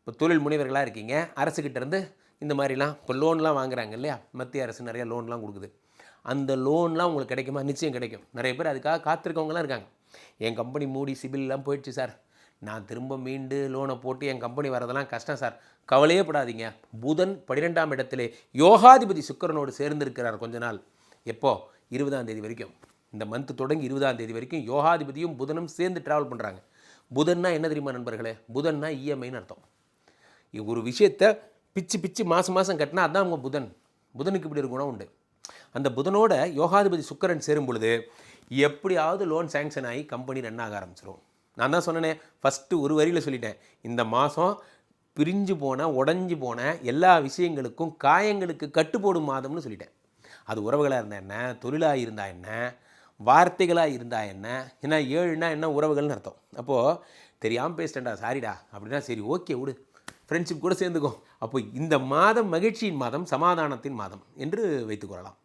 இப்போ தொழில் முனைவர்களாக இருக்கீங்க, அரசுக்கிட்ட இருந்து இந்த மாதிரிலாம் இப்போ லோன்லாம் வாங்குறாங்க இல்லையா, மத்திய அரசு நிறைய லோன்லாம் கொடுக்குது. அந்த லோன்லாம் உங்களுக்கு கிடைக்குமா? நிச்சயம் கிடைக்கும். நிறைய பேர் அதுக்காக காத்திருக்கவங்கலாம் இருக்காங்க. என் கம்பெனி மூடி சிபில்லாம் போயிடுச்சு சார், நான் திரும்ப மீண்டு லோனை போட்டு என் கம்பெனி வரதெல்லாம் கஷ்டம் சார். கவலையே படாதீங்க. புதன் 12ஆம் இடத்திலே யோகாதிபதி சுக்கிரனோடு சேர்ந்திருக்கிறார் கொஞ்ச நாள். எப்போ? 20ஆம் தேதி வரைக்கும். இந்த மந்த் தொடங்கி 20ஆம் தேதி வரைக்கும் யோகாதிபதியும் புதனும் சேர்ந்து ட்ராவல் பண்ணுறாங்க. புதன்னா என்ன தெரியுமா நண்பர்களே? புதன்னா இஎம்ஐன்னு அர்த்தம். ஒரு விஷயத்தை பிச்சு பிச்சு மாதம் மாதம் கட்டினா அதான் அவங்க புதன். புதனுக்கு இப்படி ஒரு குணம் உண்டு. அந்த புதனோட யோகாதிபதி சுக்கிரன் சேரும் பொழுது எப்படியாவது லோன் சேங்ஷன் ஆகி கம்பெனி ரன் ஆக ஆரம்பிச்சிடும். நான் தான் சொன்னேனே, ஃபஸ்ட்டு ஒரு வரியில் சொல்லிட்டேன், இந்த மாதம் பிரிஞ்சு போன உடஞ்சி போன எல்லா விஷயங்களுக்கும் காயங்களுக்கு கட்டுப்போடும் மாதம்னு சொல்லிட்டேன். அது உறவுகளாக இருந்தால் என்ன, தொழிலாக இருந்தால் என்ன, வார்த்தைகளாக இருந்தால் என்ன, ஏன்னா 7னா என்ன உறவுகள்னு அர்த்தம். அப்போது தெரியாமல் பேசிட்டேன்டா சாரிடா அப்படின்னா சரி ஓகே விடு, ஃப்ரெண்ட்ஷிப் கூட சேர்ந்துக்கும். அப்போ இந்த மாதம் மகிழ்ச்சியின் மாதம், சமாதானத்தின் மாதம் என்று வைத்துக்கொள்ளலாம்.